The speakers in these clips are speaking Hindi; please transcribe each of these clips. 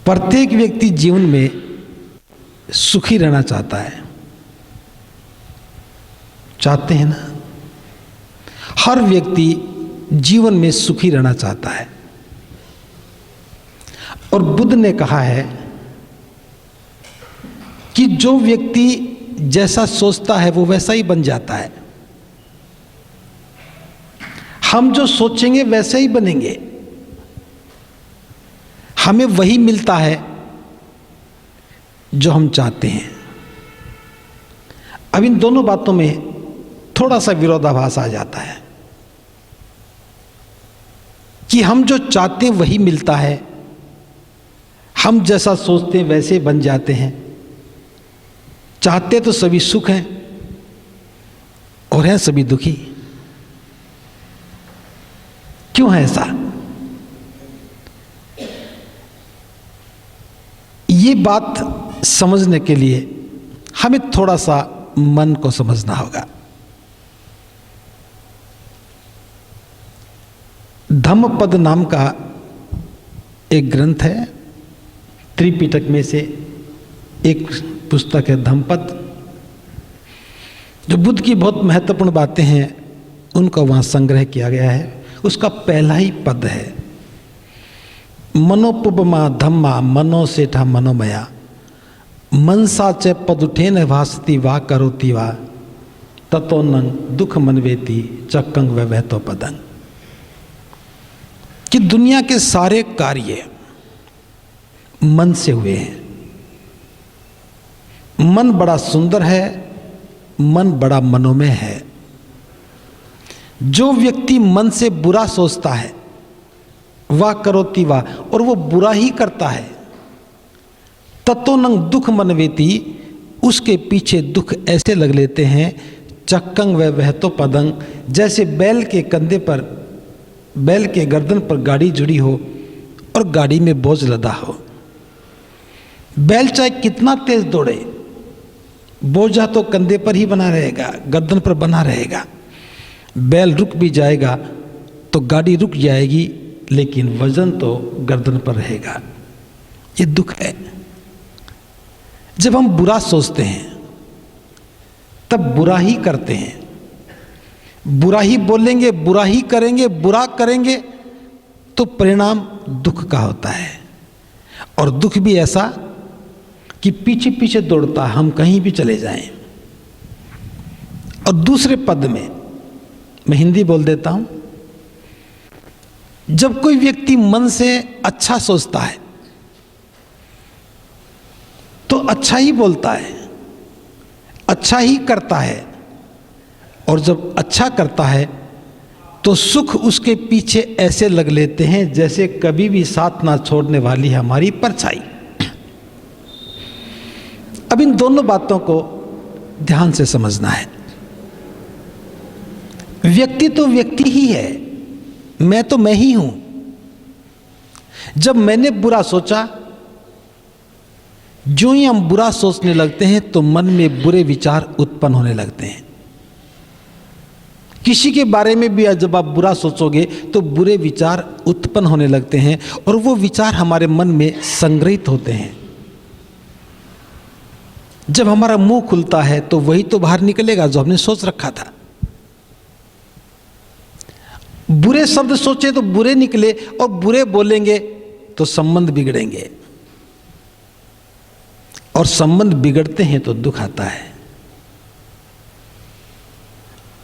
प्रत्येक व्यक्ति जीवन में सुखी रहना चाहता है, चाहते हैं ना। हर व्यक्ति जीवन में सुखी रहना चाहता है। और बुद्ध ने कहा है कि जो व्यक्ति जैसा सोचता है वो वैसा ही बन जाता है। हम जो सोचेंगे वैसे ही बनेंगे, हमें वही मिलता है जो हम चाहते हैं। अब इन दोनों बातों में थोड़ा सा विरोधाभास आ जाता है कि हम जो चाहते हैं वही मिलता है, हम जैसा सोचते हैं वैसे बन जाते हैं। चाहते तो सभी सुख हैं और हैं सभी दुखी। क्यों है ऐसा? ये बात समझने के लिए हमें थोड़ा सा मन को समझना होगा। धम्मपद नाम का एक ग्रंथ है, त्रिपिटक में से एक पुस्तक है धम्मपद, जो बुद्ध की बहुत महत्वपूर्ण बातें हैं उनको वहाँ संग्रह किया गया है। उसका पहला ही पद है, मनोपुपमा धम्मा मनो सेठा मनोमया मनसा च पदुठेन भासती वा करोति वा ततो नंग दुख मनवेति चक्कंग वैवहतो पदंग। कि दुनिया के सारे कार्य मन से हुए हैं। मन बड़ा सुंदर है, मन बड़ा मनोमय है। जो व्यक्ति मन से बुरा सोचता है वाह करोति वाह, और वो बुरा ही करता है, ततो नंग दुख मनवेति, उसके पीछे दुख ऐसे लग लेते हैं चक्कंग वैवहतो पदंग, जैसे बैल के कंधे पर, बैल के गर्दन पर गाड़ी जुड़ी हो और गाड़ी में बोझ लदा हो। बैल चाहे कितना तेज दौड़े, बोझा तो कंधे पर ही बना रहेगा, गर्दन पर बना रहेगा। बैल रुक भी जाएगा तो गाड़ी रुक जाएगी, लेकिन वजन तो गर्दन पर रहेगा। ये दुख है। जब हम बुरा सोचते हैं तब बुरा ही करते हैं, बुरा ही बोलेंगे, बुरा ही करेंगे, बुरा करेंगे तो परिणाम दुख का होता है। और दुख भी ऐसा कि पीछे पीछे दौड़ता, हम कहीं भी चले जाएं। और दूसरे पद में मैं हिंदी बोल देता हूं, जब कोई व्यक्ति मन से अच्छा सोचता है तो अच्छा ही बोलता है, अच्छा ही करता है। और जब अच्छा करता है तो सुख उसके पीछे ऐसे लग लेते हैं जैसे कभी भी साथ ना छोड़ने वाली हमारी परछाई। अब इन दोनों बातों को ध्यान से समझना है। व्यक्ति तो व्यक्ति ही है, मैं तो मैं ही हूं। जब मैंने बुरा सोचा, जो ही हम बुरा सोचने लगते हैं तो मन में बुरे विचार उत्पन्न होने लगते हैं। किसी के बारे में भी जब आप बुरा सोचोगे तो बुरे विचार उत्पन्न होने लगते हैं और वो विचार हमारे मन में संग्रहित होते हैं। जब हमारा मुंह खुलता है तो वही तो बाहर निकलेगा जो हमने सोच रखा था। बुरे शब्द सोचे तो बुरे निकले, और बुरे बोलेंगे तो संबंध बिगड़ेंगे, और संबंध बिगड़ते हैं तो दुख आता है।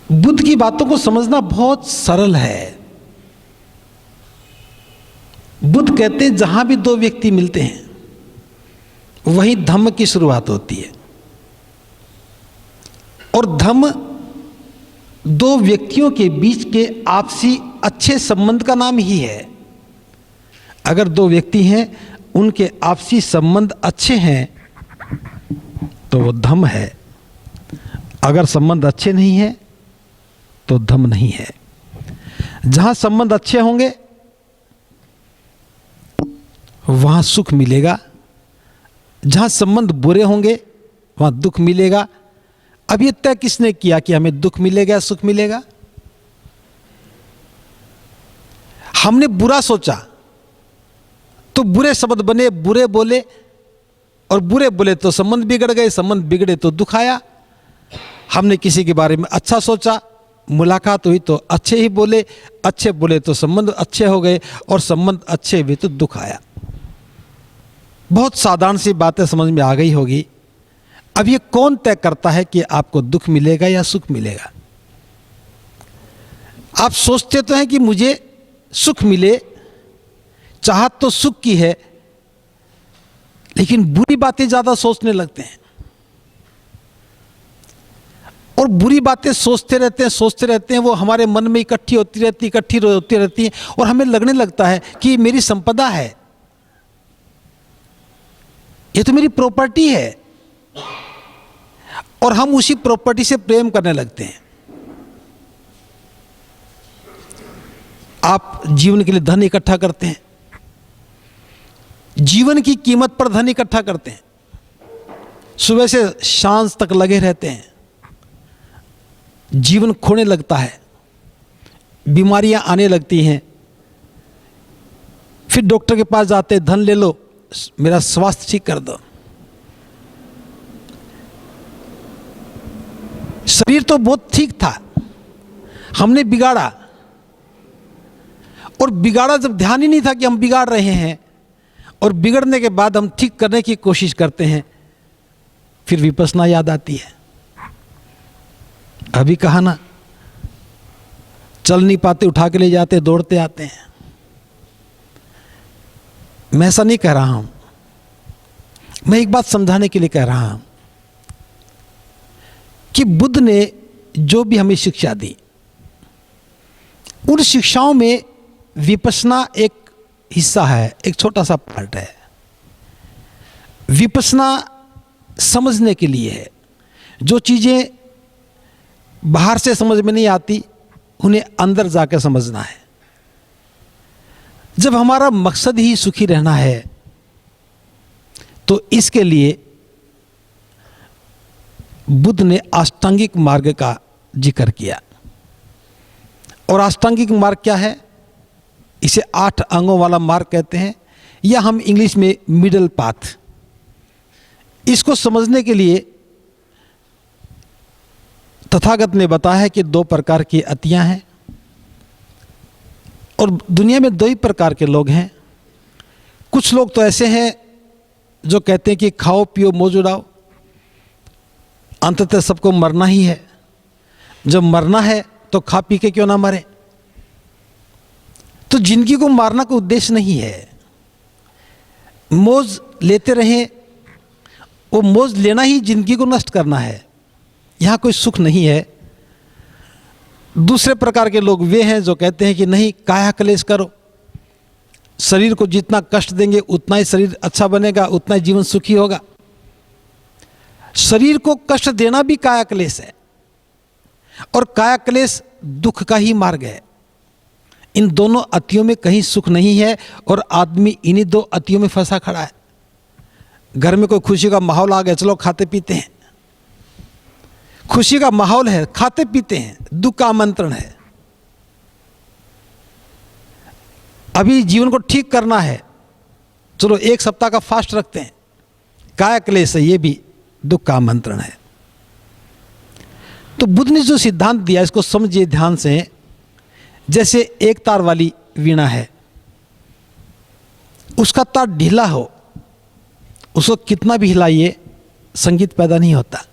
बुद्ध की बातों को समझना बहुत सरल है। बुद्ध कहते हैं जहां भी दो व्यक्ति मिलते हैं वहीं धम्म की शुरुआत होती है। और धम्म दो व्यक्तियों के बीच के आपसी अच्छे संबंध का नाम ही है। अगर दो व्यक्ति हैं, उनके आपसी संबंध अच्छे हैं तो वो धम्म है। अगर संबंध अच्छे नहीं है तो धम्म नहीं है। जहां संबंध अच्छे होंगे वहां सुख मिलेगा, जहां संबंध बुरे होंगे वहां दुख मिलेगा। अब ये तय किसने किया कि हमें दुख मिलेगा सुख मिलेगा? हमने बुरा सोचा, तो बुरे शब्द बने, बुरे बोले, और बुरे बोले तो संबंध बिगड़ गए, संबंध बिगड़े तो दुख आया। हमने किसी के बारे में अच्छा सोचा, मुलाकात हुई तो अच्छे ही बोले, अच्छे बोले तो संबंध अच्छे हो गए, और संबंध अच्छे हुए तो दुख आया। बहुत साधारण सी बातें समझ में आ गई होगी। अब ये कौन तय करता है कि आपको दुख मिलेगा या सुख मिलेगा? आप सोचते तो हैं कि मुझे सुख मिले, चाहत तो सुख की है, लेकिन बुरी बातें ज्यादा सोचने लगते हैं, और बुरी बातें सोचते रहते हैं, वो हमारे मन में इकट्ठी होती रहती हैं, और हमें लगने लगता है कि ये मेरी संपदा है, ये तो मेरी प्रॉपर्टी है, और हम उसी प्रॉपर्टी से प्रेम करने लगते हैं। आप जीवन के लिए धन इकट्ठा करते हैं, जीवन की कीमत पर धन इकट्ठा करते हैं, सुबह से शाम तक लगे रहते हैं, जीवन खोने लगता है, बीमारियां आने लगती हैं, फिर डॉक्टर के पास जाते हैं, धन ले लो, मेरा स्वास्थ्य ठीक कर दो। शरीर तो बहुत ठीक था, हमने बिगाड़ा, और बिगाड़ा जब ध्यान ही नहीं था कि हम बिगाड़ रहे हैं, और बिगड़ने के बाद हम ठीक करने की कोशिश करते हैं, फिर विपश्यना याद आती है। अभी कहा ना, चल नहीं पाते उठा के ले जाते, दौड़ते आते हैं। मैं ऐसा नहीं कह रहा हूं, मैं एक बात समझाने के लिए कह रहा हूं कि बुद्ध ने जो भी हमें शिक्षा दी, उन शिक्षाओं में विपश्यना एक हिस्सा है, एक छोटा सा पार्ट है। विपश्यना समझने के लिए है, जो चीजें बाहर से समझ में नहीं आती, उन्हें अंदर जाकर समझना है। जब हमारा मकसद ही सुखी रहना है, तो इसके लिए बुद्ध ने अष्टांगिक मार्ग का जिक्र किया। और अष्टांगिक मार्ग क्या है? इसे 8 अंगों वाला मार्ग कहते हैं, या हम इंग्लिश में मिडल पाथ। इसको समझने के लिए तथागत ने बताया है कि 2 प्रकार की अतियां हैं, और दुनिया में 2 ही प्रकार के लोग हैं। कुछ लोग तो ऐसे हैं जो कहते हैं कि खाओ पियो मौज उड़ाओ, अंततः सबको मरना ही है, जब मरना है तो खा पी के क्यों ना मरे। तो जिंदगी को मारना कोई उद्देश्य नहीं है, मौज लेते रहें, वो मौज लेना ही जिंदगी को नष्ट करना है, यहाँ कोई सुख नहीं है। दूसरे प्रकार के लोग वे हैं जो कहते हैं कि नहीं, काया क्लेश करो, शरीर को जितना कष्ट देंगे उतना ही शरीर अच्छा बनेगा, उतना ही जीवन सुखी होगा। शरीर को कष्ट देना भी काया क्लेश है, और काया क्लेश दुख का ही मार्ग है। इन दोनों अतियों में कहीं सुख नहीं है, और आदमी इन्हीं 2 अतियों में फंसा खड़ा है। घर में कोई खुशी का माहौल आ गया, चलो खाते पीते हैं, खुशी का माहौल है, खाते पीते हैं, दुख का आमंत्रण है। अभी जीवन को ठीक करना है, चलो 1 सप्ताह का फास्ट रखते हैं, काया क्लेश है, ये भी दुख का आमंत्रण है। तो बुद्ध ने जो सिद्धांत दिया, इसको समझिए ध्यान से। जैसे एक तार वाली वीणा है, उसका तार ढीला हो, उसको कितना भी हिलाइए संगीत पैदा नहीं होता।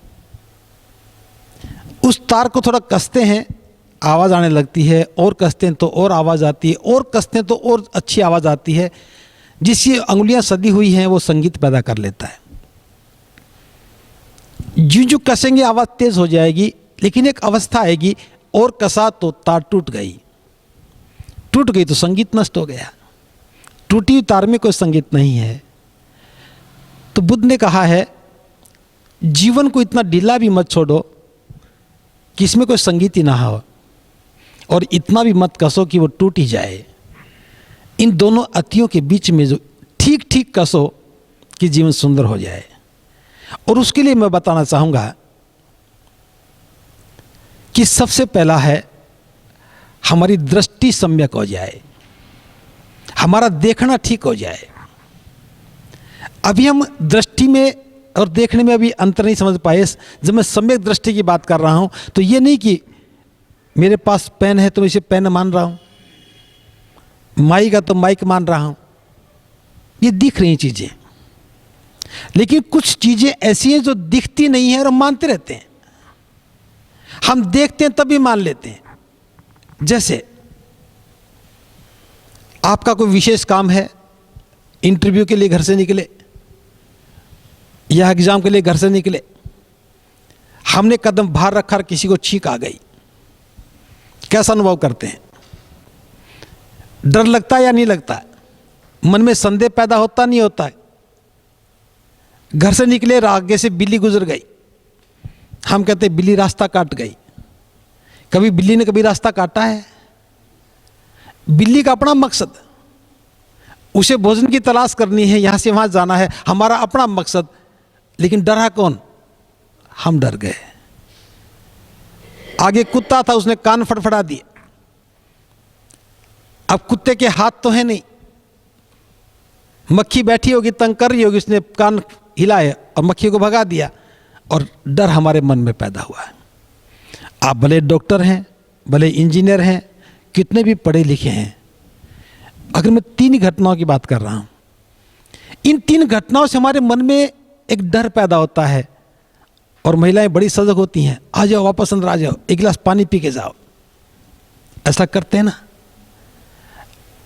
उस तार को थोड़ा कसते हैं, आवाज़ आने लगती है, और कसते हैं तो और आवाज़ आती है, और कसते हैं तो और अच्छी आवाज़ आती है। जिसकी अंगुलियां सदी हुई हैं वो संगीत पैदा कर लेता है। जो कसेंगे आवाज़ तेज़ हो जाएगी, लेकिन एक अवस्था आएगी और कसा तो तार टूट गई तो संगीत नष्ट हो गया। टूटी हुई तार में कोई संगीत नहीं है। तो बुद्ध ने कहा है, जीवन को इतना ढीला भी मत छोड़ो कि इसमें कोई संगीत ही ना हो, और इतना भी मत कसो कि वो टूट ही जाए। इन दोनों अतियों के बीच में जो ठीक ठीक कसो कि जीवन सुंदर हो जाए। और उसके लिए मैं बताना चाहूँगा कि सबसे पहला है, हमारी दृष्टि सम्यक हो जाए, हमारा देखना ठीक हो जाए। अभी हम दृष्टि में और देखने में अभी अंतर नहीं समझ पाए। जब मैं सम्यक दृष्टि की बात कर रहा हूं तो ये नहीं कि मेरे पास पेन है तो मैं इसे पेन मान रहा हूं, माइक है तो माइक मान रहा हूं, ये दिख रही चीजें। लेकिन कुछ चीजें ऐसी हैं जो दिखती नहीं है और हम मानते रहते हैं। हम देखते हैं तभी मान लेते हैं। जैसे आपका कोई विशेष काम है, इंटरव्यू के लिए घर से निकले या एग्जाम के लिए घर से निकले, हमने कदम बाहर रखा और किसी को छींक आ गई, कैसा अनुभव करते हैं? डर लगता है या नहीं लगता? मन में संदेह पैदा होता नहीं होता है? घर से निकले, आगे से बिल्ली गुजर गई, हम कहते हैं बिल्ली रास्ता काट गई। कभी बिल्ली ने कभी रास्ता काटा है? बिल्ली का अपना मकसद, उसे भोजन की तलाश करनी है, यहां से वहां जाना है, हमारा अपना मकसद। लेकिन डरा कौन? हम डर गए। आगे कुत्ता था, उसने कान फड़फड़ा दिए। अब कुत्ते के हाथ तो है नहीं, मक्खी बैठी होगी, तंग कर रही होगी, उसने कान हिलाए और मक्खी को भगा दिया, और डर हमारे मन में पैदा हुआ है। आप भले डॉक्टर हैं, भले इंजीनियर हैं, कितने भी पढ़े लिखे हैं, अगर मैं 3 घटनाओं की बात कर रहा हूं, इन 3 घटनाओं से हमारे मन में एक डर पैदा होता है। और महिलाएं बड़ी सजग होती हैं, आ जाओ वापस अंदर आ जाओ, एक गिलास पानी पी के जाओ, ऐसा करते हैं ना।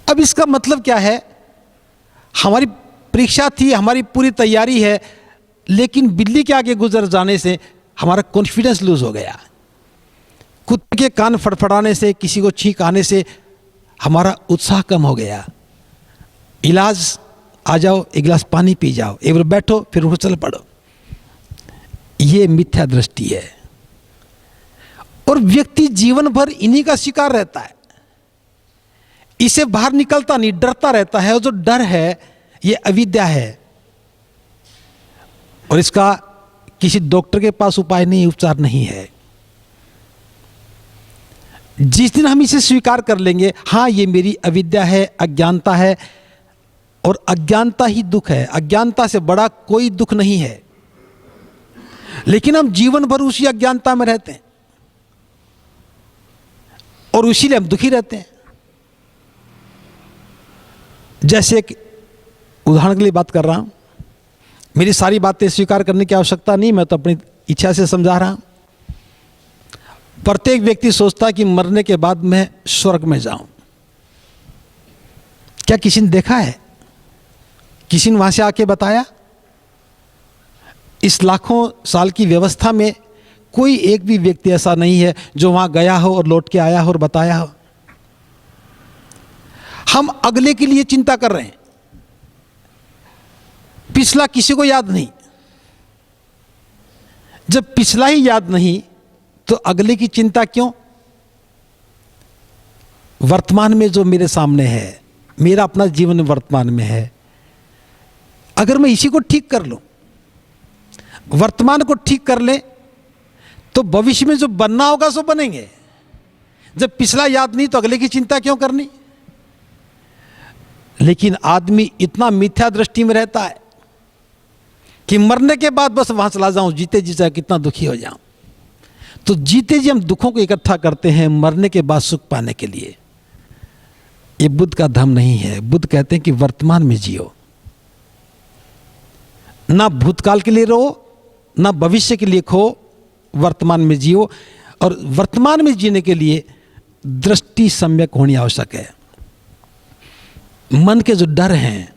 अब इसका मतलब क्या है? हमारी परीक्षा थी, हमारी पूरी तैयारी है, लेकिन बिल्ली के आगे गुजर जाने से हमारा कॉन्फिडेंस लूज हो गया। कुत्ते के कान फड़फड़ाने से, किसी को छींक आने से हमारा उत्साह कम हो गया। इलाज, आ जाओ एक गिलास पानी पी जाओ, एक बार बैठो फिर उठो चल पड़ो। ये मिथ्या दृष्टि है, और व्यक्ति जीवन भर इन्हीं का शिकार रहता है, इसे बाहर निकलता नहीं, डरता रहता है। और जो डर है ये अविद्या है, और इसका किसी डॉक्टर के पास उपाय नहीं, उपचार नहीं है। जिस दिन हम इसे स्वीकार कर लेंगे, हाँ ये मेरी अविद्या है, अज्ञानता है, और अज्ञानता ही दुख है, अज्ञानता से बड़ा कोई दुख नहीं है, लेकिन हम जीवन भर उसी अज्ञानता में रहते हैं और इसीलिए हम दुखी रहते हैं। जैसे एक उदाहरण के लिए बात कर रहा हूं, मेरी सारी बातें स्वीकार करने की आवश्यकता नहीं, मैं तो अपनी इच्छा से समझा रहा हूं। प्रत्येक व्यक्ति सोचता है कि मरने के बाद मैं स्वर्ग में जाऊं। क्या किसी ने देखा है? किसी ने वहां से आके बताया? इस लाखों साल की व्यवस्था में कोई एक भी व्यक्ति ऐसा नहीं है जो वहां गया हो और लौट के आया हो और बताया हो। हम अगले के लिए चिंता कर रहे हैं, पिछला किसी को याद नहीं। जब पिछला ही याद नहीं तो अगले की चिंता क्यों? वर्तमान में जो मेरे सामने है, मेरा अपना जीवन वर्तमान में है, अगर मैं इसी को ठीक कर लूं, वर्तमान को ठीक कर ले, तो भविष्य में जो बनना होगा सो बनेंगे। जब पिछला याद नहीं तो अगले की चिंता क्यों करनी? लेकिन आदमी इतना मिथ्या दृष्टि में रहता है कि मरने के बाद बस वहां चला जाऊं, जीते जी चाहे कितना दुखी हो जाऊं। तो जीते जी हम दुखों को इकट्ठा करते हैं मरने के बाद सुख पाने के लिए। ये बुद्ध का धर्म नहीं है। बुद्ध कहते हैं कि वर्तमान में जियो, ना भूतकाल के लिए रो, ना भविष्य के लिए खो, वर्तमान में जियो। और वर्तमान में जीने के लिए दृष्टि सम्यक होनी आवश्यक है। मन के जो डर हैं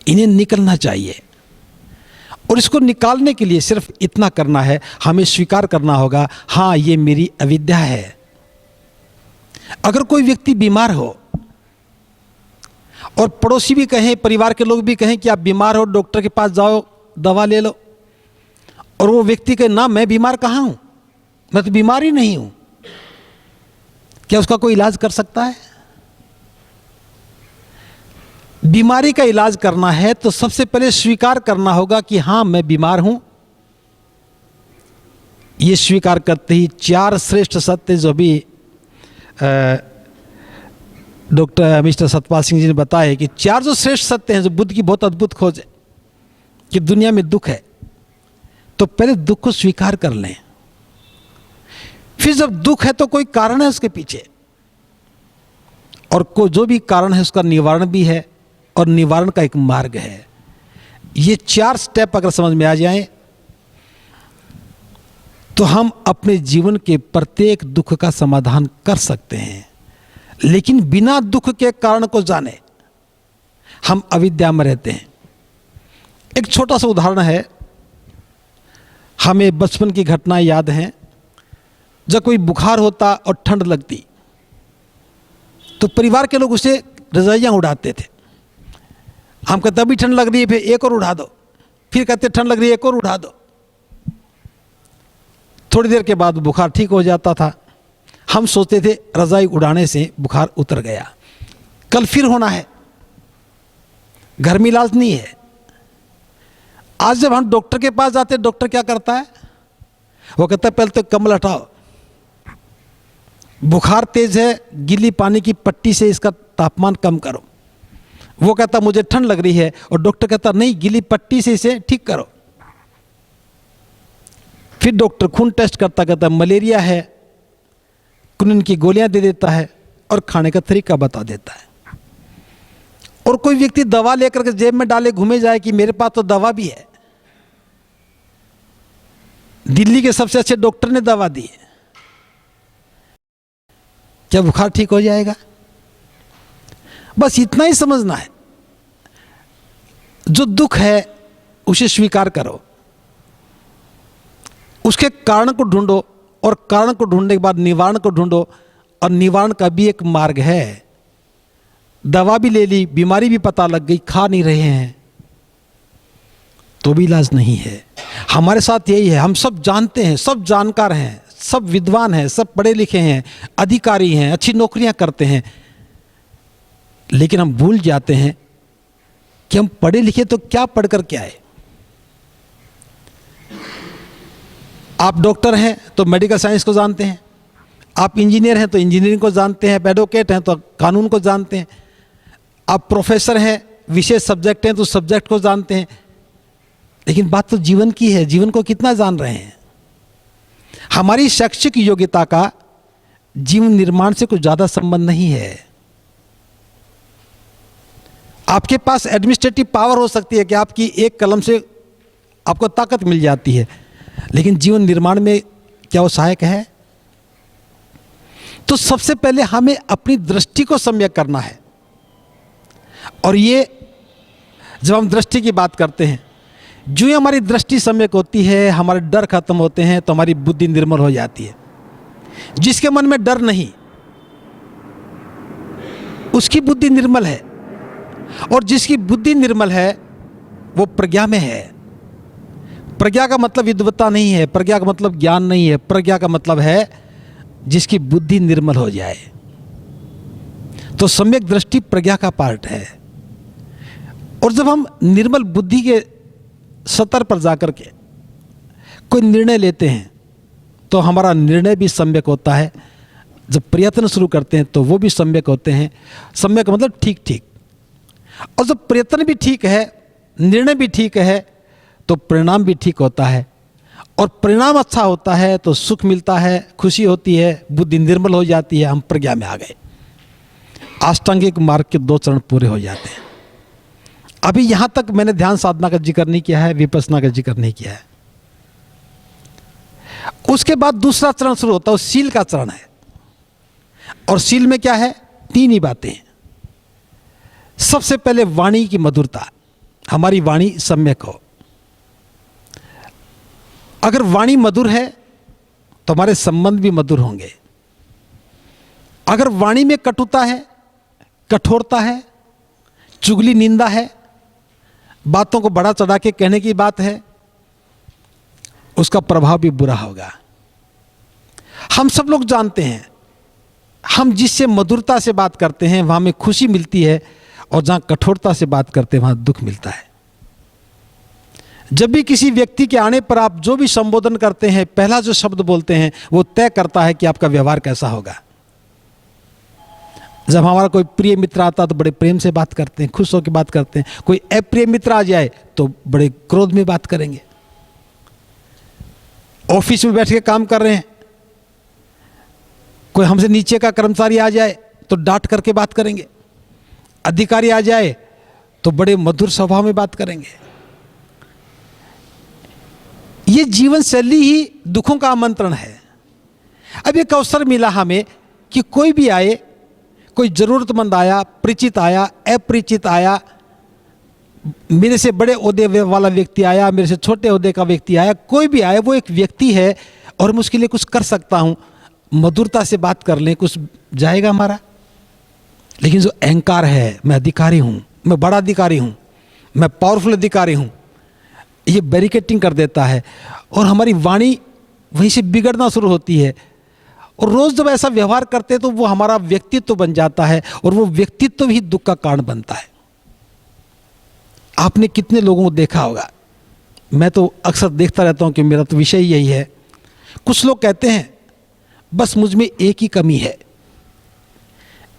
इन्हें निकलना चाहिए, और इसको निकालने के लिए सिर्फ इतना करना है, हमें स्वीकार करना होगा, हाँ ये मेरी अविद्या है। अगर कोई व्यक्ति बीमार हो और पड़ोसी भी कहें, परिवार के लोग भी कहें कि आप बीमार हो, डॉक्टर के पास जाओ, दवा ले लो, और वो व्यक्ति कहे ना मैं बीमार कहाँ हूं, मैं तो बीमार ही नहीं हूं, क्या उसका कोई इलाज कर सकता है? बीमारी का इलाज करना है तो सबसे पहले स्वीकार करना होगा कि हां मैं बीमार हूं। यह स्वीकार करते ही 4 श्रेष्ठ सत्य जो भी डॉक्टर मिस्टर सतपाल सिंह जी ने बताया कि 4 जो श्रेष्ठ सत्य हैं, जो बुद्ध की बहुत अद्भुत खोज है, कि दुनिया में दुख है, तो पहले दुख को स्वीकार कर लें। फिर जब दुख है तो कोई कारण है उसके पीछे, और को जो भी कारण है उसका निवारण भी है, और निवारण का एक मार्ग है। ये 4 स्टेप अगर समझ में आ जाएं तो हम अपने जीवन के प्रत्येक दुख का समाधान कर सकते हैं। लेकिन बिना दुख के कारण को जाने हम अविद्या में रहते हैं। एक छोटा सा उदाहरण है, हमें बचपन की घटनाएं याद हैं। जब कोई बुखार होता और ठंड लगती तो परिवार के लोग उसे रजाइयाँ उड़ाते थे। हम कहते अभी ठंड लग रही है, फिर एक और उड़ा दो, फिर कहते ठंड लग रही है, एक और उड़ा दो। थोड़ी देर के बाद बुखार ठीक हो जाता था। हम सोचते थे रजाई उड़ाने से बुखार उतर गया, कल फिर होना है, घर में इलाज नहीं है। आज जब हम डॉक्टर के पास जाते, डॉक्टर क्या करता है? वो कहता है पहले तो कम्बल हटाओ, बुखार तेज है, गीली पानी की पट्टी से इसका तापमान कम करो। वो कहता मुझे ठंड लग रही है, और डॉक्टर कहता नहीं, गीली पट्टी से इसे ठीक करो। फिर डॉक्टर खून टेस्ट करता, कहता मलेरिया है, कुनिन की गोलियां दे देता है और खाने का तरीका बता देता है। और कोई व्यक्ति दवा लेकर के जेब में डाले घूमे जाए कि मेरे पास तो दवा भी है, दिल्ली के सबसे अच्छे डॉक्टर ने दवा दी है, क्या बुखार ठीक हो जाएगा? बस इतना ही समझना है। जो दुख है उसे स्वीकार करो, उसके कारण को ढूंढो, और कारण को ढूंढने के बाद निवारण को ढूंढो, और निवारण का भी एक मार्ग है। दवा भी ले ली, बीमारी भी पता लग गई, खा नहीं रहे हैं तो भी इलाज नहीं है। हमारे साथ यही है। हम सब जानते हैं, सब जानकार हैं, सब विद्वान हैं, सब पढ़े लिखे हैं, अधिकारी हैं, अच्छी नौकरियां करते हैं, लेकिन हम भूल जाते हैं कि हम पढ़े लिखे तो क्या पढ़कर क्या है। आप डॉक्टर हैं तो मेडिकल साइंस को जानते हैं, आप इंजीनियर हैं तो इंजीनियरिंग को जानते हैं, एडवोकेट हैं तो कानून को जानते हैं, आप प्रोफेसर हैं, विशेष सब्जेक्ट हैं तो सब्जेक्ट को जानते हैं। लेकिन बात तो जीवन की है, जीवन को कितना जान रहे हैं? हमारी शैक्षिक योग्यता का जीवन निर्माण से कुछ ज़्यादा संबंध नहीं है। आपके पास एडमिनिस्ट्रेटिव पावर हो सकती है कि आपकी एक कलम से आपको ताकत मिल जाती है, लेकिन जीवन निर्माण में क्या वो सहायक है? तो सबसे पहले हमें अपनी दृष्टि को सम्यक करना है। और ये जब हम दृष्टि की बात करते हैं, जो ही हमारी दृष्टि सम्यक होती है, हमारे डर खत्म होते हैं, तो हमारी बुद्धि निर्मल हो जाती है। जिसके मन में डर नहीं, उसकी बुद्धि निर्मल है, और जिसकी बुद्धि निर्मल है वो प्रज्ञा में है। प्रज्ञा का मतलब विद्वत्ता नहीं है, प्रज्ञा का मतलब ज्ञान नहीं है, प्रज्ञा का मतलब है जिसकी बुद्धि निर्मल हो जाए। तो सम्यक दृष्टि प्रज्ञा का पार्ट है। और जब हम निर्मल बुद्धि के स्तर पर जाकर के कोई निर्णय लेते हैं तो हमारा निर्णय भी सम्यक होता है। जब प्रयत्न शुरू करते हैं तो वो भी सम्यक होते हैं। सम्यक मतलब ठीक ठीक। और जब प्रयत्न भी ठीक है, निर्णय भी ठीक है, तो परिणाम भी ठीक होता है। और परिणाम अच्छा होता है तो सुख मिलता है, खुशी होती है, बुद्धि निर्मल हो जाती है, हम प्रज्ञा में आ गए। अष्टांगिक मार्ग के 2 चरण पूरे हो जाते हैं। अभी यहाँ तक मैंने ध्यान साधना का जिक्र नहीं किया है, विपස්සना का जिक्र नहीं किया है। उसके बाद दूसरा चरण शुरू होता है, शील का चरण है। और शील में क्या है? 3 ही बातें। सबसे पहले वाणी की मधुरता, हमारी वाणी सम्यक हो। अगर वाणी मधुर है तो हमारे संबंध भी मधुर होंगे। अगर वाणी में कटुता है, कठोरता है, चुगली निंदा है, बातों को बड़ा चढ़ा के कहने की बात है, उसका प्रभाव भी बुरा होगा। हम सब लोग जानते हैं, हम जिससे मधुरता से बात करते हैं वहां में खुशी मिलती है, और जहां कठोरता से बात करते हैं वहां दुख मिलता है। जब भी किसी व्यक्ति के आने पर आप जो भी संबोधन करते हैं, पहला जो शब्द बोलते हैं वो तय करता है कि आपका व्यवहार कैसा होगा। जब हमारा कोई प्रिय मित्र आता तो बड़े प्रेम से बात करते हैं, खुश होकर बात करते हैं। कोई अप्रिय मित्र आ जाए तो बड़े क्रोध में बात करेंगे। ऑफिस में बैठ के काम कर रहे हैं, कोई हमसे नीचे का कर्मचारी आ जाए तो डांट करके बात करेंगे। अधिकारी आ जाए तो बड़े मधुर स्वभाव में बात करेंगे। ये जीवन शैली ही दुखों का आमंत्रण है। अब एक अवसर मिला हमें कि कोई भी आए, कोई जरूरतमंद आया, परिचित आया, अपरिचित आया, मेरे से बड़े ओहदे वाला व्यक्ति आया, मेरे से छोटे ओहदे का व्यक्ति आया, कोई भी आए, वो एक व्यक्ति है और मैं उसके लिए कुछ कर सकता हूँ। मधुरता से बात कर लें, कुछ जाएगा हमारा। लेकिन जो अहंकार है, मैं अधिकारी हूँ, मैं बड़ा अधिकारी हूँ, मैं पावरफुल अधिकारी हूँ, ये बैरिकेटिंग कर देता है और हमारी वाणी वहीं से बिगड़ना शुरू होती है। और रोज़ जब ऐसा व्यवहार करते हैं तो वो हमारा व्यक्तित्व बन जाता है और वो व्यक्तित्व ही दुख का कारण बनता है। आपने कितने लोगों को देखा होगा, मैं तो अक्सर देखता रहता हूँ कि मेरा तो विषय यही है। कुछ लोग कहते हैं बस मुझ में एक ही कमी है,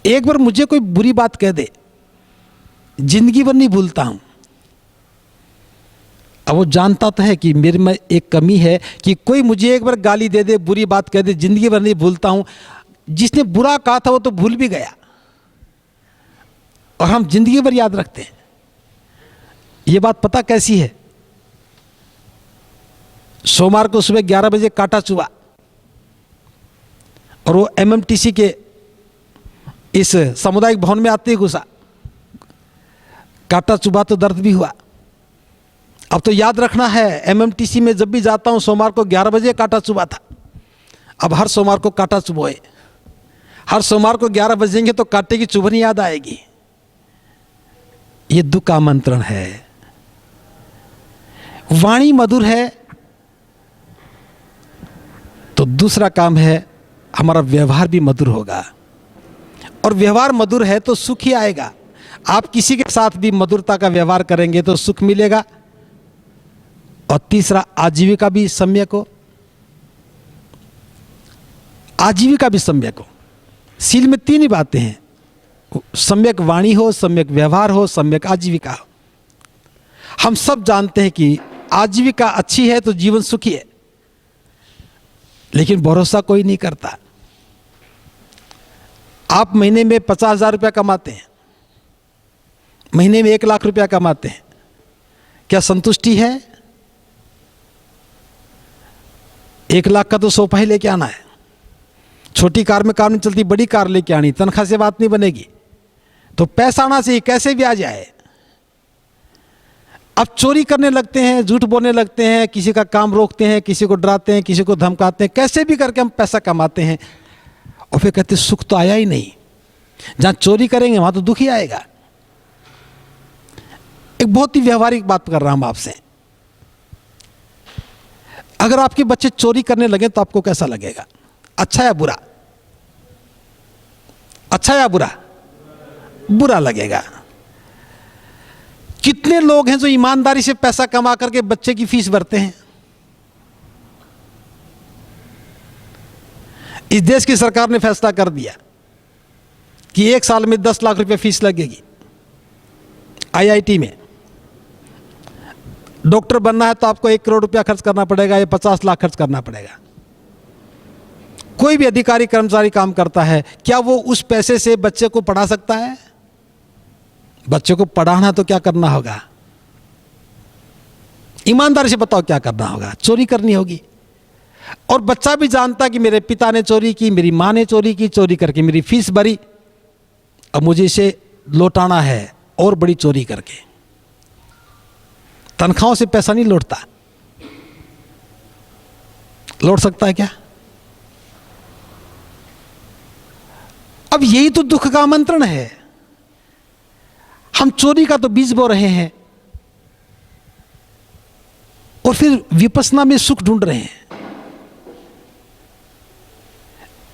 एक बार मुझे कोई बुरी बात कह दे, जिंदगी भर नहीं भूलता हूँ। अब वो जानता तो है कि मेरे में एक कमी है कि कोई मुझे एक बार गाली दे दे, बुरी बात कह दे, जिंदगी भर नहीं भूलता हूँ। जिसने बुरा कहा था वो तो भूल भी गया और हम जिंदगी भर याद रखते हैं। ये बात पता कैसी है? सोमवार को सुबह 11 बजे कांटा चुभा और वो एमएमटीसी के इस सामुदायिक भवन में आते ही घुसा। कांटा चुभा तो दर्द भी हुआ। अब तो याद रखना है, एमएमटीसी में जब भी जाता हूं सोमवार को 11 बजे कांटा चुभा था। अब हर सोमवार को कांटा चुभोए, हर सोमवार को 11 बजेंगे तो कांटे की चुभन याद आएगी। ये दुख का आमंत्रण है। वाणी मधुर है तो दूसरा काम है हमारा व्यवहार भी मधुर होगा, और व्यवहार मधुर है तो सुख ही आएगा। आप किसी के साथ भी मधुरता का व्यवहार करेंगे तो सुख मिलेगा। और तीसरा, आजीविका भी सम्यक हो, आजीविका भी सम्यक हो। सील में 3 ही बातें हैं, सम्यक वाणी हो, सम्यक व्यवहार हो, सम्यक आजीविका हो। हम सब जानते हैं कि आजीविका अच्छी है तो जीवन सुखी है, लेकिन भरोसा कोई नहीं करता। आप महीने में 50,000 रुपया कमाते हैं, महीने में 1 लाख रुपया कमाते हैं, क्या संतुष्टि है? 1 लाख का तो सोफा ही लेके आना है। छोटी कार में कार नहीं चलती, बड़ी कार लेके आनी। तनख्वाह से बात नहीं बनेगी, तो पैसा आना चाहिए, कैसे भी आ जाए। अब चोरी करने लगते हैं, झूठ बोलने लगते हैं, किसी का काम रोकते हैं, किसी को डराते हैं, किसी को धमकाते हैं, कैसे भी करके हम पैसा कमाते हैं और फिर कहते सुख तो आया ही नहीं। जहां चोरी करेंगे वहां तो दुख ही आएगा। एक बहुत ही व्यवहारिक बात कर रहा हूं आपसे। अगर आपके बच्चे चोरी करने लगे तो आपको कैसा लगेगा? अच्छा या बुरा? अच्छा या बुरा? बुरा लगेगा। कितने लोग हैं जो ईमानदारी से पैसा कमा करके बच्चे की फीस भरते हैं? इस देश की सरकार ने फैसला कर दिया कि 1 साल में 10 लाख रुपए फीस लगेगी। आईआईटी में डॉक्टर बनना है तो आपको 1 करोड़ रुपया खर्च करना पड़ेगा या 50 लाख खर्च करना पड़ेगा। कोई भी अधिकारी कर्मचारी काम करता है, क्या वो उस पैसे से बच्चे को पढ़ा सकता है? बच्चे को पढ़ाना तो क्या करना होगा? ईमानदारी से बताओ क्या करना होगा? चोरी करनी होगी। और बच्चा भी जानता कि मेरे पिता ने चोरी की, मेरी मां ने चोरी की, चोरी करके मेरी फीस भरी, अब मुझे इसे लौटाना है और बड़ी चोरी करके। तनख्वाहों से पैसा नहीं लौटता। लौट सकता है क्या? अब यही तो दुख का आमंत्रण है। हम चोरी का तो बीज बो रहे हैं और फिर विपश्यना में सुख ढूंढ रहे हैं।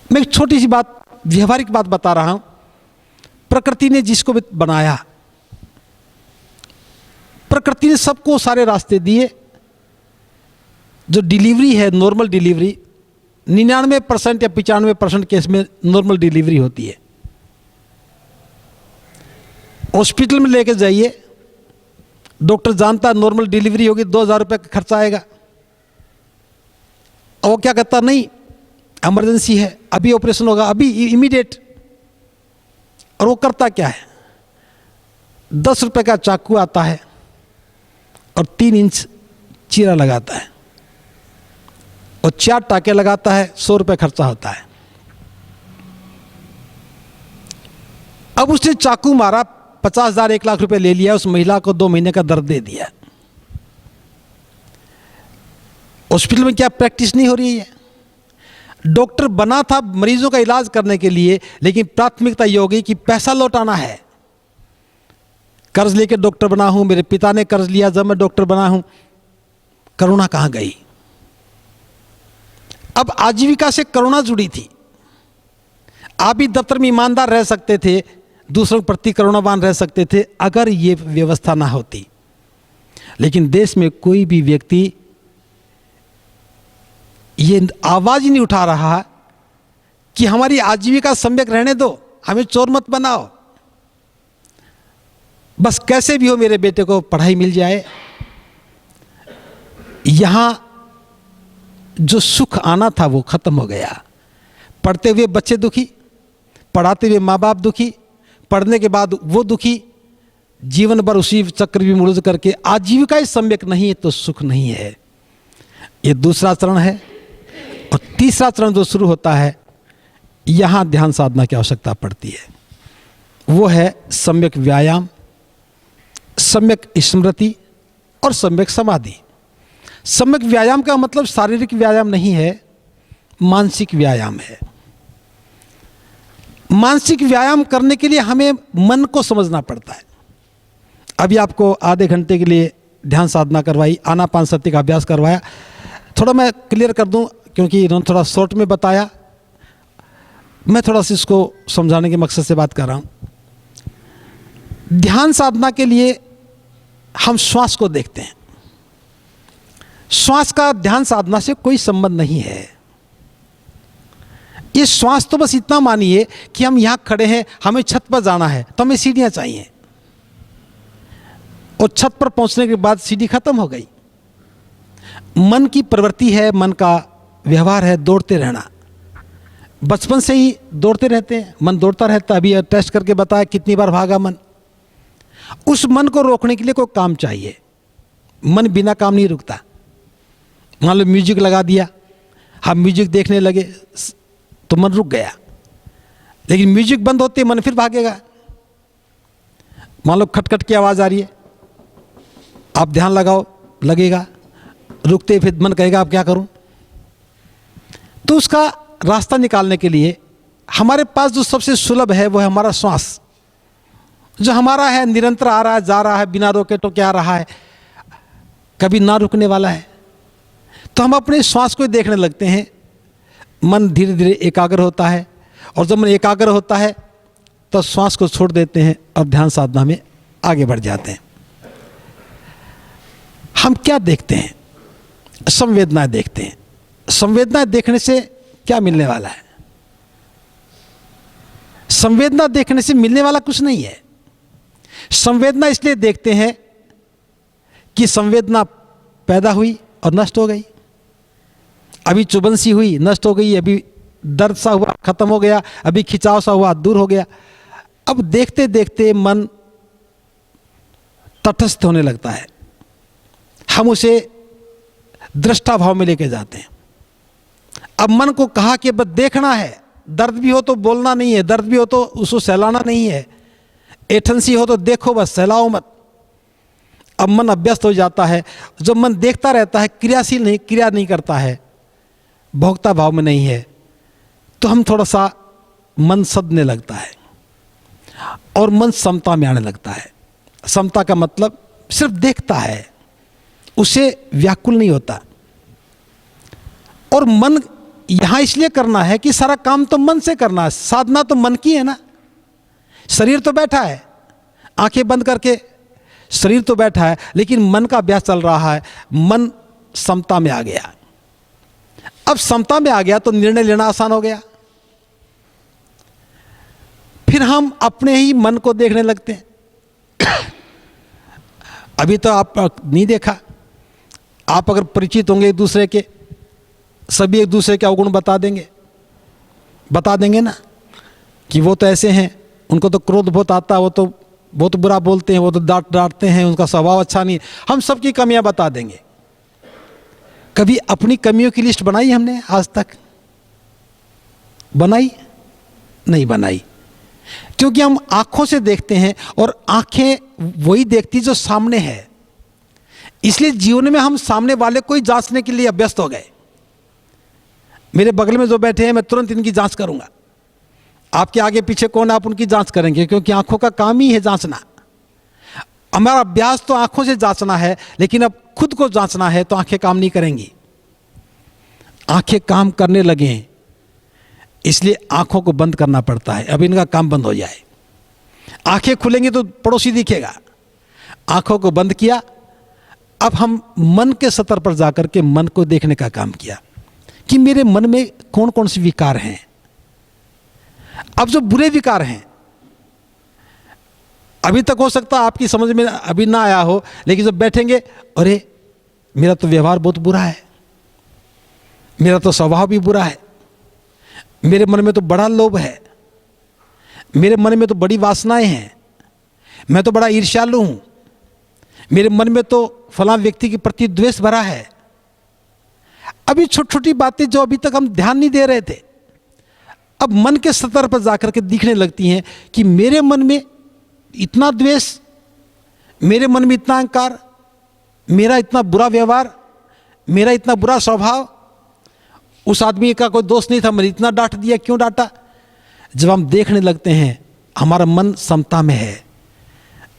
मैं एक छोटी सी बात, व्यवहारिक बात बता रहा हूं। प्रकृति ने जिसको भी बनाया, प्रकृति ने सबको सारे रास्ते दिए। जो डिलीवरी है, नॉर्मल डिलीवरी, 99% या 95% केस में नॉर्मल डिलीवरी होती है। हॉस्पिटल में लेके जाइए, डॉक्टर जानता है नॉर्मल डिलीवरी होगी, 2,000 रुपये का खर्चा आएगा। और वो क्या कहता, नहीं इमरजेंसी है, अभी ऑपरेशन होगा, अभी इमीडिएट। और वो करता क्या है, 10 रुपये का चाकू आता है और 3 इंच चीरा लगाता है और 4 टाके लगाता है, 100 रुपये खर्चा होता है। अब उसने चाकू मारा, 50,000 1 लाख रुपए ले लिया, उस महिला को 2 महीने का दर्द दे दिया। हॉस्पिटल में क्या प्रैक्टिस नहीं हो रही है? डॉक्टर बना था मरीजों का इलाज करने के लिए, लेकिन प्राथमिकता ये हो गई कि पैसा लौटाना है। कर्ज लेके डॉक्टर बना हूं, मेरे पिता ने कर्ज लिया जब मैं डॉक्टर बना हूं। करुणा कहां गई? अब आजीविका से करुणा जुड़ी थी। आप भी दफ्तर में ईमानदार रह सकते थे, दूसरों के प्रति करुणावान रह सकते थे, अगर ये व्यवस्था ना होती। लेकिन देश में कोई भी व्यक्ति ये आवाज ही नहीं उठा रहा कि हमारी आजीविका सम्यक रहने दो, हमें चोर मत बनाओ, बस कैसे भी हो मेरे बेटे को पढ़ाई मिल जाए। यहां जो सुख आना था वो खत्म हो गया। पढ़ते हुए बच्चे दुखी, पढ़ाते हुए माँ बाप दुखी, पढ़ने के बाद वो दुखी, जीवन भर उसी चक्र में मुलझ करके आजीविका ही सम्यक नहीं है तो सुख नहीं है। ये दूसरा चरण है। और तीसरा चरण जो शुरू होता है, यहां ध्यान साधना की आवश्यकता पड़ती है। वो है सम्यक व्यायाम, सम्यक स्मृति और सम्यक समाधि। सम्यक व्यायाम का मतलब शारीरिक व्यायाम नहीं है, मानसिक व्यायाम है। मानसिक व्यायाम करने के लिए हमें मन को समझना पड़ता है। अभी आपको आधे घंटे के लिए ध्यान साधना करवाई, आनापानसति का अभ्यास करवाया। थोड़ा मैं क्लियर कर दूं, क्योंकि इन्होंने थोड़ा शॉर्ट में बताया, मैं थोड़ा सा इसको समझाने के मकसद से बात कर रहा हूं। ध्यान साधना के लिए हम श्वास को देखते हैं। श्वास का ध्यान साधना से कोई संबंध नहीं है। ये श्वास तो बस इतना मानिए कि हम यहां खड़े हैं, हमें छत पर जाना है तो हमें सीढ़ियां चाहिए, और छत पर पहुंचने के बाद सीढ़ी खत्म हो गई। मन की प्रवृत्ति है, मन का व्यवहार है दौड़ते रहना। बचपन से ही दौड़ते रहते हैं, मन दौड़ता रहता है। अभी टेस्ट करके बताया कितनी बार भागा मन। उस मन को रोकने के लिए कोई काम चाहिए। मन बिना काम नहीं रुकता। मान लो म्यूजिक लगा दिया, हम म्यूजिक देखने लगे तो मन रुक गया, लेकिन म्यूजिक बंद होते मन फिर भागेगा। मान लो खटखट की आवाज़ आ रही है, आप ध्यान लगाओ, लगेगा, रुकते फिर मन कहेगा अब क्या करूं। तो उसका रास्ता निकालने के लिए हमारे पास जो सबसे सुलभ है वो है हमारा श्वास, जो हमारा है, निरंतर आ रहा है, जा रहा है, बिना रोके तो क्या रहा है, कभी ना रुकने वाला है। तो हम अपने श्वास को देखने लगते हैं, मन धीरे धीरे एकाग्र होता है, और जब मन एकाग्र होता है तो श्वास को छोड़ देते हैं और ध्यान साधना में आगे बढ़ जाते हैं। हम क्या देखते हैं? संवेदनाएं देखते हैं। संवेदनाएं देखने से क्या मिलने वाला है? संवेदना देखने से मिलने वाला कुछ नहीं है। संवेदना इसलिए देखते हैं कि संवेदना पैदा हुई और नष्ट हो गई। अभी चुभन सी हुई, नष्ट हो गई। अभी दर्द सा हुआ, खत्म हो गया। अभी खिंचाव सा हुआ, दूर हो गया। अब देखते देखते मन तटस्थ होने लगता है। हम उसे दृष्टा भाव में लेके जाते हैं। अब मन को कहा कि बस देखना है, दर्द भी हो तो बोलना नहीं है, दर्द भी हो तो उसको सहलाना नहीं है, ऐठन सी हो तो देखो बस, सहलाओ मत। अब मन अभ्यस्त हो जाता है। जब मन देखता रहता है, क्रियाशील नहीं, क्रिया नहीं करता है, भोक्ता भाव में नहीं है, तो हम थोड़ा सा मन सदने लगता है और मन समता में आने लगता है। समता का मतलब सिर्फ देखता है, उसे व्याकुल नहीं होता। और मन यहां इसलिए करना है कि सारा काम तो मन से करना है, साधना तो मन की है ना। शरीर तो बैठा है, आंखें बंद करके शरीर तो बैठा है, लेकिन मन का अभ्यास चल रहा है। मन समता में आ गया। अब समता में आ गया तो निर्णय लेना आसान हो गया। फिर हम अपने ही मन को देखने लगते हैं। अभी तो आप नहीं देखा, आप अगर परिचित होंगे एक दूसरे के, सभी एक दूसरे के अवगुण बता देंगे ना, कि वो तो ऐसे हैं, उनको तो क्रोध बहुत आता है, वो तो बहुत बुरा बोलते हैं, वो तो डांटते हैं, उनका स्वभाव अच्छा नहीं। हम सबकी कमियां बता देंगे। कभी अपनी कमियों की लिस्ट बनाई हमने आज तक? बनाई? नहीं बनाई, क्योंकि हम आंखों से देखते हैं और आंखें वही देखती जो सामने है। इसलिए जीवन में हम सामने वाले को ही जांचने के लिए अभ्यस्त हो गए। मेरे बगल में जो बैठे हैं, मैं तुरंत इनकी जांच करूंगा। आपके आगे पीछे कौन, आप उनकी जांच करेंगे, क्योंकि आंखों का काम ही है जांचना। हमारा अभ्यास तो आंखों से जांचना है, लेकिन अब खुद को जांचना है तो आंखें काम नहीं करेंगी। आंखें काम करने लगे हैं, इसलिए आंखों को बंद करना पड़ता है। अब इनका काम बंद हो जाए। आंखें खुलेंगी तो पड़ोसी दिखेगा। आंखों को बंद किया, अब हम मन के स्तर पर जाकर के मन को देखने का काम किया कि मेरे मन में कौन कौन से विकार हैं। अब जो बुरे विकार हैं, अभी तक हो सकता है आपकी समझ में अभी ना आया हो, लेकिन जब बैठेंगे, अरे मेरा तो व्यवहार बहुत बुरा है, मेरा तो स्वभाव भी बुरा है, मेरे मन में तो बड़ा लोभ है, मेरे मन में तो बड़ी वासनाएं हैं, मैं तो बड़ा ईर्ष्यालु हूं, मेरे मन में तो फलां व्यक्ति के प्रति द्वेष भरा है। अभी छोटी छोटी बातें जो अभी तक हम ध्यान नहीं दे रहे थे, अब मन के स्तर पर जाकर के दिखने लगती हैं कि मेरे मन में इतना द्वेष, मेरे मन में इतना अहंकार, मेरा इतना बुरा व्यवहार, मेरा इतना बुरा स्वभाव। उस आदमी का कोई दोष नहीं था, मैंने इतना डांट दिया, क्यों डांटा? जब हम देखने लगते हैं, हमारा मन समता में है।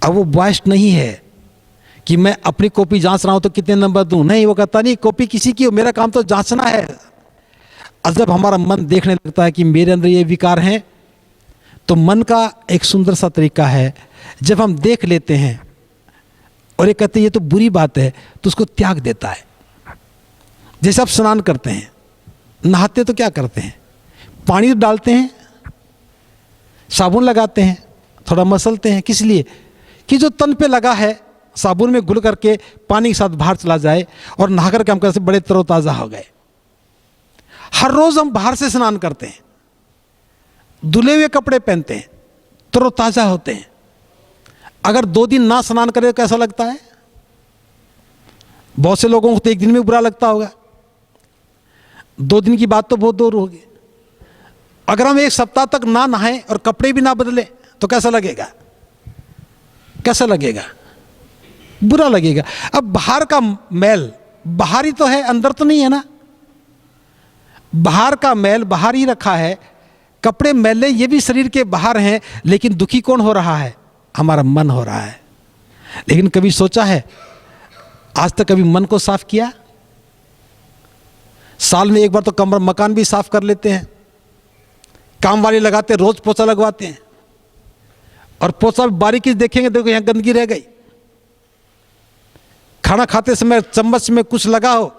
अब वो बॉयस्ट नहीं है कि मैं अपनी कॉपी जांच रहा हूं तो कितने नंबर दूं। नहीं, वो कहता नहीं कॉपी किसी की हो, मेरा काम तो जांचना है। और जब हमारा मन देखने लगता है कि मेरे अंदर ये विकार हैं, तो मन का एक सुंदर सा तरीका है, जब हम देख लेते हैं और ये कहते हैं ये तो बुरी बात है, तो उसको त्याग देता है। जैसे आप स्नान करते हैं, नहाते तो क्या करते हैं? पानी डालते हैं, साबुन लगाते हैं, थोड़ा मसलते हैं। किस लिए? कि जो तन पे लगा है साबुन में घुल करके पानी के साथ बाहर चला जाए, और नहा करके हम कैसे बड़े तरोताज़ा हो गए। हर रोज हम बाहर से स्नान करते हैं, धुले हुए कपड़े पहनते हैं, तरोताज़ा होते हैं। अगर 2 दिन ना स्नान करें तो कैसा लगता है? बहुत से लोगों को तो 1 दिन में बुरा लगता होगा, 2 दिन की बात तो बहुत दूर होगी। अगर हम 1 सप्ताह तक ना नहाएं और कपड़े भी ना बदलें तो कैसा लगेगा? कैसा लगेगा? बुरा लगेगा। अब बाहर का मैल बाहर ही तो है, अंदर तो नहीं है ना। बाहर का मैल बाहर ही रखा है, कपड़े मैले ये भी शरीर के बाहर हैं, लेकिन दुखी कौन हो रहा है? हमारा मन हो रहा है। लेकिन कभी सोचा है, आज तक कभी मन को साफ किया? साल में 1 बार तो कमरा मकान भी साफ कर लेते हैं, काम वाले लगाते, रोज पोछा लगवाते हैं, और पोछा बारीकी देखेंगे, देखो यहां गंदगी रह गई। खाना खाते समय चम्मच में कुछ लगा हो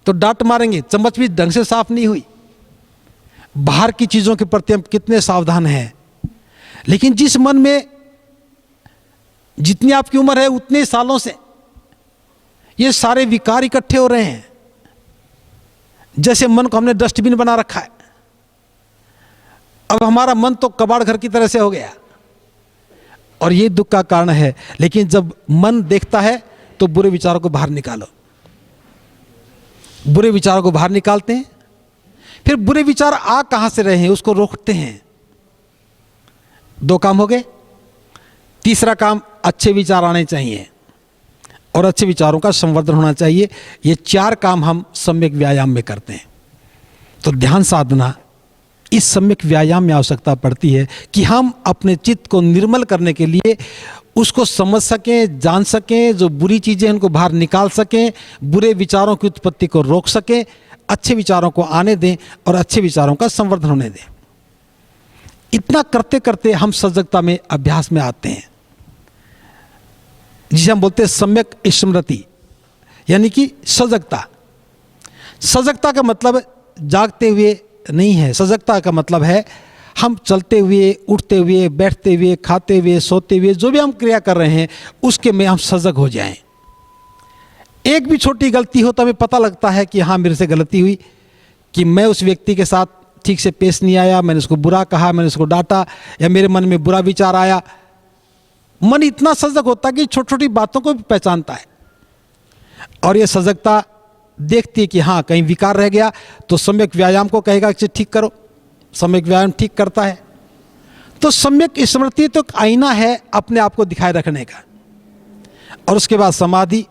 तो डांट मारेंगे, चम्मच भी ढंग से साफ नहीं हुई। बाहर की चीजों के प्रति हम कितने सावधान हैं। लेकिन जिस मन में जितनी आपकी उम्र है उतने सालों से ये सारे विकार इकट्ठे हो रहे हैं, जैसे मन को हमने डस्टबिन बना रखा है। अब हमारा मन तो कबाड़ घर की तरह से हो गया, और ये दुख का कारण है। लेकिन जब मन देखता है तो बुरे विचारों को बाहर निकालो। बुरे विचारों को बाहर निकालते हैं, फिर बुरे विचार आ कहां से रहे हैं उसको रोकते हैं। 2 काम हो गए। तीसरा काम, अच्छे विचार आने चाहिए और अच्छे विचारों का संवर्धन होना चाहिए। ये 4 काम हम सम्यक व्यायाम में करते हैं। तो ध्यान साधना, इस सम्यक व्यायाम में आवश्यकता पड़ती है कि हम अपने चित्त को निर्मल करने के लिए उसको समझ सकें, जान सकें, जो बुरी चीज़ें हैं उनको बाहर निकाल सकें, बुरे विचारों की उत्पत्ति को रोक सकें, अच्छे विचारों को आने दें और अच्छे विचारों का संवर्धन होने दें। इतना करते करते हम सजगता में, अभ्यास में आते हैं, जिसे हम बोलते हैं सम्यक स्मृति, यानी कि सजगता। सजगता का मतलब जागते हुए नहीं है। सजगता का मतलब है हम चलते हुए, उठते हुए, बैठते हुए, खाते हुए, सोते हुए, जो भी हम क्रिया कर रहे हैं उसके में हम सजग हो जाएं। एक भी छोटी गलती हो तो हमें पता लगता है कि हाँ मेरे से गलती हुई, कि मैं उस व्यक्ति के साथ ठीक से पेश नहीं आया, मैंने उसको बुरा कहा, मैंने उसको डांटा, या मेरे मन में बुरा विचार आया। मन इतना सजग होता है कि छोटी छोटी बातों को भी पहचानता है, और ये सजगता देखती है कि हाँ कहीं विकार रह गया तो सम्यक व्यायाम को कहेगा कि ठीक करो, सम्यक व्यायाम ठीक करता है। तो सम्यक स्मृति तो एक आईना है अपने आप को दिखाए रखने का। और उसके बाद समाधि।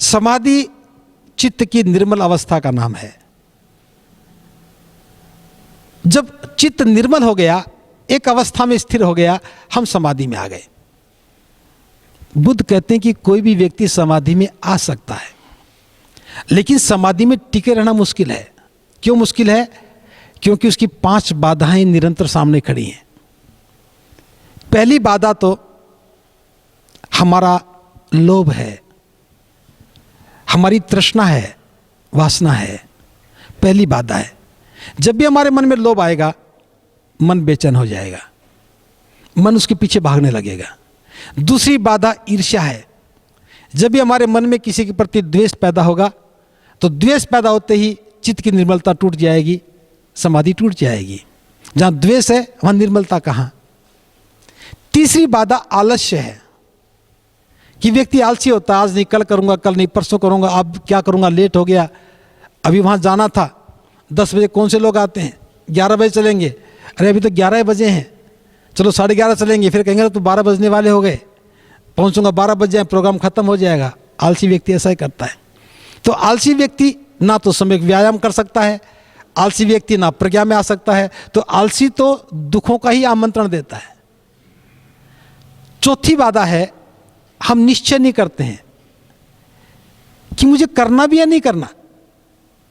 समाधि चित्त की निर्मल अवस्था का नाम है। जब चित्त निर्मल हो गया, एक अवस्था में स्थिर हो गया, हम समाधि में आ गए। बुद्ध कहते हैं कि कोई भी व्यक्ति समाधि में आ सकता है, लेकिन समाधि में टिके रहना मुश्किल है। क्यों मुश्किल है? क्योंकि उसकी 5 बाधाएं निरंतर सामने खड़ी हैं। पहली बाधा तो हमारा लोभ है, हमारी तृष्णा है, वासना है। पहली बाधा है। जब भी हमारे मन में लोभ आएगा, मन बेचैन हो जाएगा, मन उसके पीछे भागने लगेगा। दूसरी बाधा ईर्ष्या है। जब भी हमारे मन में किसी के प्रति द्वेष पैदा होगा, तो द्वेष पैदा होते ही चित्त की निर्मलता टूट जाएगी, समाधि टूट जाएगी। जहाँ द्वेष है वहाँ निर्मलता कहाँ? तीसरी बाधा आलस्य है, कि व्यक्ति आलसी होता है, आज नहीं कल करूँगा, कल नहीं परसों करूँगा, अब क्या करूँगा, लेट हो गया, अभी वहाँ जाना था, 10 बजे कौन से लोग आते हैं, 11 बजे चलेंगे, अरे अभी तो 11 बजे हैं, चलो 11:30 चलेंगे, फिर कहेंगे तो 12 बजने वाले हो गए, पहुँचूंगा 12 बज जाए, प्रोग्राम खत्म हो जाएगा। आलसी व्यक्ति ऐसा ही करता है। तो आलसी व्यक्ति ना तो सम्यक व्यायाम कर सकता है, आलसी व्यक्ति ना प्रज्ञा में आ सकता है। तो आलसी तो दुखों का ही आमंत्रण देता है। चौथी बाधा है, हम निश्चय नहीं करते हैं कि मुझे करना भी या नहीं करना।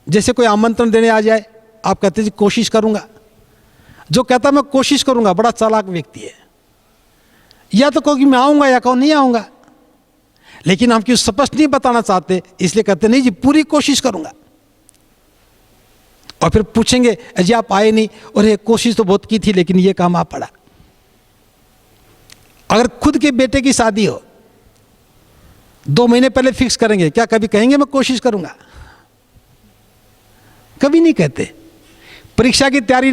जैसे कोई आमंत्रण देने आ जाए, आप कहते हैं जी कोशिश करूंगा। जो कहता मैं कोशिश करूंगा बड़ा चालाक व्यक्ति है। या तो कहो कि मैं आऊंगा या कहो नहीं आऊंगा, लेकिन हम क्यों स्पष्ट नहीं बताना चाहते, इसलिए कहते नहीं जी पूरी कोशिश करूंगा। और फिर पूछेंगे जी आप आए नहीं, और ये कोशिश तो बहुत की थी लेकिन ये काम आ पड़ा। अगर खुद के बेटे की शादी हो, 2 महीने पहले फिक्स करेंगे, क्या कभी कहेंगे मैं कोशिश करूंगा? कभी नहीं कहते। परीक्षा की तैयारी,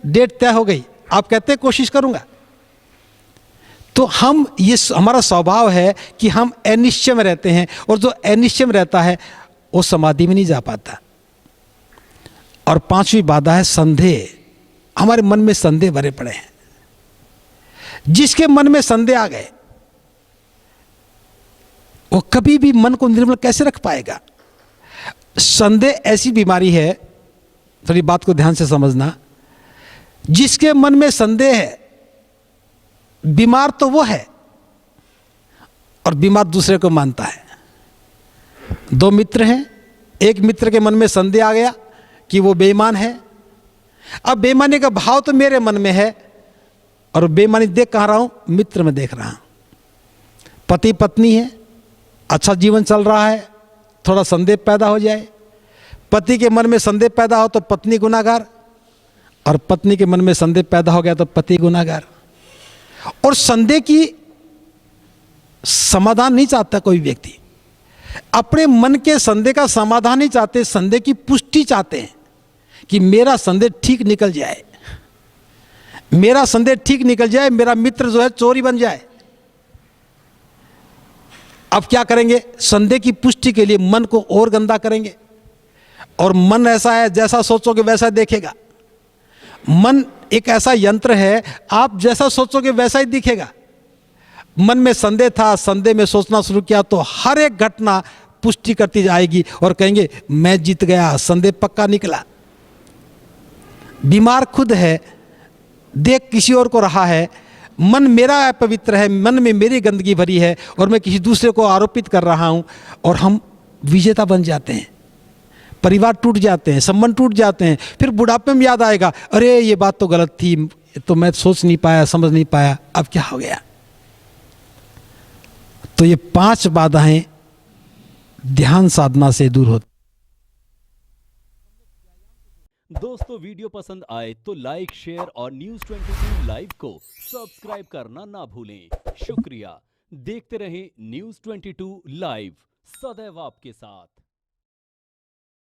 डेट तय हो गई, आप कहते हैं कोशिश करूंगा। तो हम, ये हमारा स्वभाव है कि हम अनिश्चय में रहते हैं, और जो अनिश्चय में रहता है वो समाधि में नहीं जा पाता। और 5वीं बाधा है संदेह। हमारे मन में संदेह भरे पड़े हैं। जिसके मन में संदेह आ गए वो कभी भी मन को निर्मल कैसे रख पाएगा? संदेह ऐसी बीमारी है, थोड़ी बात को ध्यान से समझना। जिसके मन में संदेह है, बीमार तो वो है और बीमार दूसरे को मानता है। 2 मित्र हैं, एक मित्र के मन में संदेह आ गया कि वो बेईमान है। अब बेईमानी का भाव तो मेरे मन में है, और बेईमानी देख कहाँ रहा हूं? मित्र में देख रहा हूं। पति पत्नी है, अच्छा जीवन चल रहा है, थोड़ा संदेह पैदा हो जाए। पति के मन में संदेह पैदा हो तो पत्नी गुनाहगार, और पत्नी के मन में संदेह पैदा हो गया तो पति गुनाहगार। और संदेह की समाधान नहीं चाहता कोई व्यक्ति। अपने मन के संदेह का समाधान नहीं चाहते, संदेह की पुष्टि चाहते हैं कि मेरा संदेह ठीक निकल जाए, मेरा संदेह ठीक निकल जाए, मेरा मित्र जो है चोरी बन जाए। अब क्या करेंगे? संदेह की पुष्टि के लिए मन को और गंदा करेंगे। और मन ऐसा है, जैसा सोचोगे वैसा देखेगा। मन एक ऐसा यंत्र है, आप जैसा सोचोगे वैसा ही दिखेगा। मन में संदेह था, संदेह में सोचना शुरू किया तो हर एक घटना पुष्टि करती जाएगी और कहेंगे मैं जीत गया, संदेह पक्का निकला। बीमार खुद है, देख किसी और को रहा है, मन मेरा अपवित्र है, मन में मेरी गंदगी भरी है और मैं किसी दूसरे को आरोपित कर रहा हूं, और हम विजेता बन जाते हैं। परिवार टूट जाते हैं, संबंध टूट जाते हैं। फिर बुढ़ापे में याद आएगा, अरे ये बात तो गलत थी, तो मैं सोच नहीं पाया, समझ नहीं पाया, अब क्या हो गया। तो ये 5 बाधाएं ध्यान साधना से दूर होती। दोस्तों वीडियो पसंद आए तो लाइक, शेयर और न्यूज़ 22 लाइव को सब्सक्राइब करना ना भूलें। शुक्रिया। देखते रहें न्यूज़ 22 लाइव, सदैव आपके साथ।